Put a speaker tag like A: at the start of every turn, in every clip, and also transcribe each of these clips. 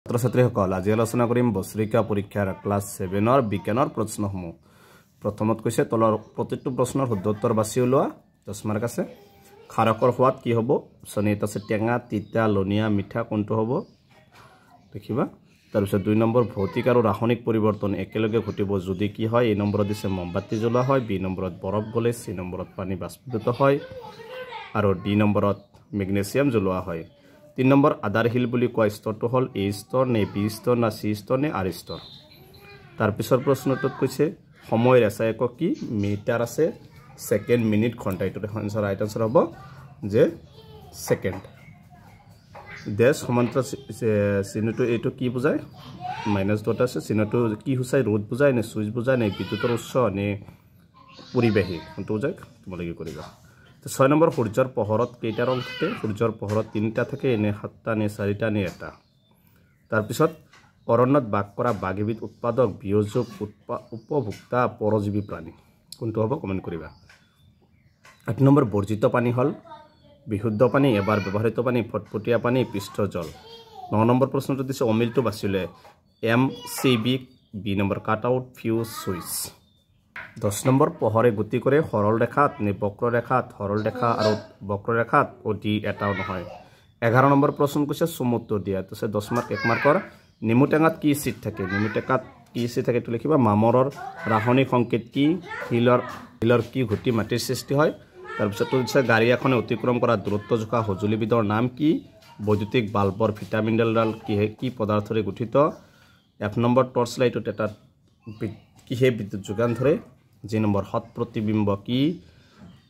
A: ছাত্ৰ-ছাত্ৰীসকল আজি আলোচনা কৰিম বছৰিকা পৰীক্ষাৰ ক্লাছ 7ৰ বিজ্ঞানৰ প্ৰশ্নসমূহ। প্ৰথমত কৈছে তলৰ প্ৰতিটো প্ৰশ্নৰ শুদ্ধ উত্তৰ বাছি উলিওৱা। 10 মাৰ্ক আছে। খাৰকৰ সোৱাদ কি হ'ব? অপশ্যন এ আছে টেঙা, তিতা, লনিয়া, মিঠা, কোনটো হ'ব? দেখিবা। তাৰপিছত 2 নম্বৰ ভৌতিক আৰু ৰাসায়নিক পৰিৱৰ্তন একেলগে ঘটিব যদি কি হয়? এ নম্বৰত দিছে মমবাতি জ্বলোৱা হয়, বি নম্বৰত বৰফ গলে, চি নম্বৰত পানী বাষ্পীভূত হয় আৰু ডি নম্বৰত মেগনেছিয়াম জ্বলোৱা হয়। 3 নম্বৰ আধাৰশীল বুলি কোৱা স্তৰটো হ'ল এ স্তৰ নে বি স্তৰ না চি স্তৰ নে আৰ স্তৰ। তাৰপিছৰ প্ৰশ্নটোত কৈছে সময় ৰেচা একক কি? মিটাৰ আছে, ছেকেণ্ড, মিনিট, ঘণ্টা। এইটো এনসাৰ ৰাইট আনসাৰ হ'ব যে ছেকেণ্ড। দেশ সমান্তৰাল চিহ্নটো এইটো কি বুজায়? মাইনাছ ডট আছে। চিহ্নটো কি সূচায়? ৰ'দ বুজায় নে চুইচ বুজায় নে বিদ্যুতৰ উৎস নে পৰিৱেশী? কোনটো বুজায়? তোমালোকে কৰিবা। 6 নম্বৰ সূৰ্যৰ পোহৰত কেইটা ৰং থাকে? সূৰ্যৰ পোহৰত 3টা থাকে, নে 7টা নে 4টা নে 1টা? তাৰপিছত অৰণ্যত বাস কৰা বাঘ এবিধ উৎপাদক, বিয়োজক, উপভোক্তা, পৰজীৱী প্ৰাণী। কোনটো হ'ব? কমেণ্ট কৰিবা। 8 নম্বৰ বৰ্জিত পানী হ'ল বিশুদ্ধ পানী, এবাৰ ব্যৱহৃত পানী, ফটফটীয়া পানী, পৃষ্ঠৰ জল। 9 নম্বৰ প্ৰশ্নটো দিছে অমিলটো বাছিলে M C B, B number cut out, fuse, switch. 10 number পোহৰে গতি কৰে সৰল ৰেখাত নে বক্ৰৰেখাত? সৰল ৰেখা আৰু বক্ৰৰেখাত অতি এটাও নহয়। 11 নম্বৰ প্ৰশ্ন কৈছে চমুটো দিয়া। তাৰপিছত 10 মাৰ্ক 1 মাৰ্কৰ নেমু টেঙাত কি এচিড থাকে? নেমু টেঙাত কি এচিড থাকে এইটো লিখিবা। মামৰৰ ৰাসায়নিক সংকেত কি? শিলৰ কি ঘটি মাটিৰ সৃষ্টি হয়? তাৰপিছত দিছে গাড়ী এখনে অতিক্ৰম কৰা দূৰত্ব জোখা সঁজুলিবিধৰ নাম কি? বৈদ্যুতিক বাল্বৰ ভিটামিনডাল কি পদাৰ্থৰে গঠিত? F নম্বৰ টৰ্চ লাইটত এটা কিহে বিদ্যুৎ যোগান ধৰে? জি নম্বৰ হট প্ৰতিবিম্ব কি?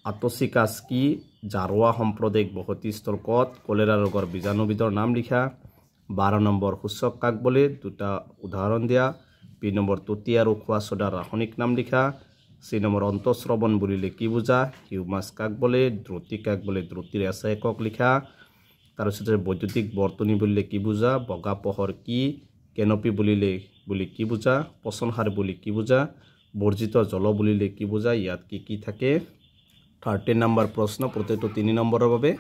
A: আটচিকাছ কি? জাৰোৱা সম্প্ৰদায়িক বসতি স্থল ক'ত? কলেৰা ৰোগৰ বীজাণুবিধৰ নাম লিখা। 12 নম্বৰ সূচক কাক বোলে? 2টা উদাহৰণ দিয়া। বি নম্বৰ ততি আৰু খোৱা ছদাৰ ৰাসায়নিক নাম লিখা। চি নম্বৰ অন্তঃশ্ৰৱণ বুলিলে কি বুজা? হিউমাছ কাক বোলে? দ্ৰুতি কাক বোলে? দ্ৰুতিৰ এছা একক লিখা। তাৰপিছতে বৈদ্যুতিক বৰ্তনী বুলিলে কি বুজা? বগা পোহৰ কি? কেনপি বুলি কি বুজা? পচন সাৰ বুলি কি বুজা? বৰ্জিত জল বুলিলে কি বুজা? ইয়াত কি থাকে? 13 নম্বৰ প্ৰশ্ন প্ৰতিটো 3 নম্বৰৰ বাবে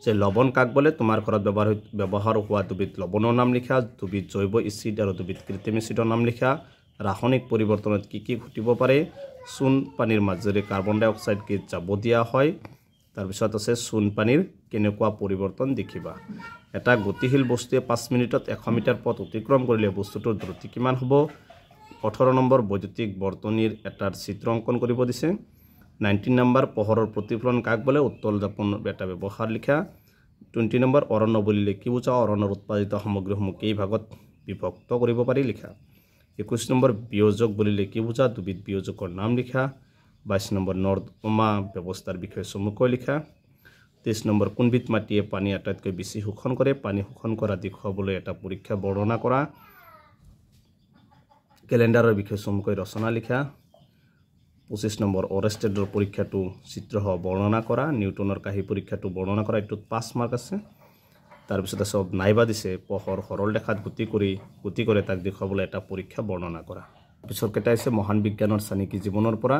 A: যে লৱণ কাক বোলে? তোমাৰ ঘৰত ব্যৱহাৰ হোৱা দুবিধ লৱণৰ নাম লিখা। দুবিধ জৈৱ এচিড আৰু দুবিধ কৃত্ৰিম এচিডৰ নাম লিখা। ৰাসায়নিক পৰিৱৰ্তনত কি ঘটিব পাৰে? চূণ পানীৰ মাজেৰে কাৰ্বন ডাই অক্সাইড গেছ যাব দিয়া হয়। তাৰপিছত আছে চূণ পানীৰ কেনেকুৱা পৰিৱৰ্তন দেখিবা। এটা গতিশীল বস্তুৱে 5 মিনিটত 100 মিটাৰ পথ অতিক্ৰম কৰিলে বস্তুটোৰ দ্ৰুতি কিমান হ'ব? 18 নম্বৰ বৈদ্যুতিক বৰ্তনীৰ এটাৰ চিত্ৰ অংকন কৰিব দিছে। 19 নম্বৰ পোহৰৰ প্ৰতিফলন কাক বোলে? উত্তল যাপনৰ এটা ব্যৱহাৰ লিখা। 20 নম্বৰ অৰণ্য বুলিলে কি বুজা? অৰণ্যৰ উৎপাদিত সামগ্ৰীসমূহ কেই ভাগত বিভক্ত কৰিব পাৰি লিখা। 21 নম্বৰ বিয়োজক বুলিলে কি বুজা? দুবিধ বিয়োজকৰ নাম লিখা। 22 নম্বৰ নৰ্দমা ব্যৱস্থাৰ বিষয়ে চমুকৈ লিখা। 23 নম্বৰ কোনবিধ মাটিয়ে পানী আটাইতকৈ বেছি শোষণ কৰে? পানী শোষণ কৰা দেখুৱাবলৈ এটা পৰীক্ষা বৰ্ণনা কৰা। কেলেণ্ডাৰৰ বিষয়ে চমুকৈ ৰচনা লিখা। 25 নম্বৰ অৰেষ্টেডৰ পৰীক্ষাটো চিত্ৰসহ বৰ্ণনা কৰা। নিউটনৰ কাহী পৰীক্ষাটো বৰ্ণনা কৰা। এইটোত 5 মাৰ্ক আছে। তাৰপিছত আছে নাইবা দিছে পোহৰ সৰল ৰেখাত গতি কৰে তাক দেখুৱাবলৈ এটা পৰীক্ষা বৰ্ণনা কৰা। পিছৰ কেইটা আছে মহান বিজ্ঞানৰ চানিকী জীৱনৰ পৰা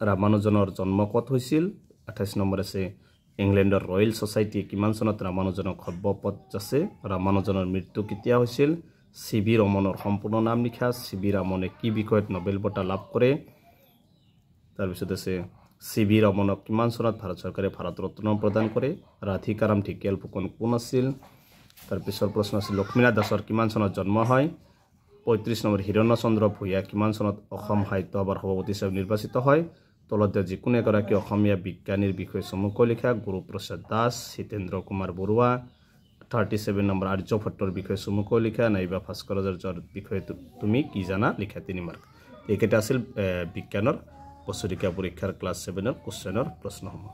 A: ৰামানুজনৰ জন্ম ক'ত হৈছিল? 28 নম্বৰ আছে ইংলেণ্ডৰ ৰয়েল ছ'চাইটিয়ে কিমান চনত ৰামানুজনক সৰ্বপদ যাচে? ৰামানুজনৰ মৃত্যু কেতিয়া হৈছিল? চি ভি ৰমনৰ সম্পূৰ্ণ নাম লিখা। চি ভি ৰামনে কি বিষয়ত নোবেল বঁটা লাভ কৰে? তাৰপিছত আছে চি ভি ৰমনক কিমান চনত ভাৰত চৰকাৰে ভাৰত ৰত্ন প্ৰদান কৰে? ৰাধিকাৰাম ঢেকিয়াল ফুকন কোন আছিল? তাৰপিছৰ প্ৰশ্ন আছিল লক্ষ্মীনাথ দাসৰ কিমান চনত জন্ম হয়? 35 নম্বৰ হিৰণ্যচন্দ্ৰ ভূঞা কিমান চনত অসম সাহিত্য সভাৰ সভাপতি হিচাপে নিৰ্বাচিত হয়? তলত দিয়া যিকোনো এগৰাকী অসমীয়া বিজ্ঞানীৰ বিষয়ে চমুকৈ লিখা। গুৰুপ্ৰসাদ দাস, হিতেন্দ্ৰ কুমাৰ বৰুৱা। 37 নম্বৰ আৰ্যভট্টৰ বিষয়ে চমুকৈ লিখা। নাইবা ভাস্কৰাচাৰ্যৰ বিষয়ে তুমি কি জানা লিখা। 3 মাৰ্ক। এইকেইটা আছিল বিজ্ঞানৰ বছৰিকীয়া পৰীক্ষাৰ ক্লাছ 7ৰ কুৱেশ্যনৰ প্ৰশ্নসমূহ।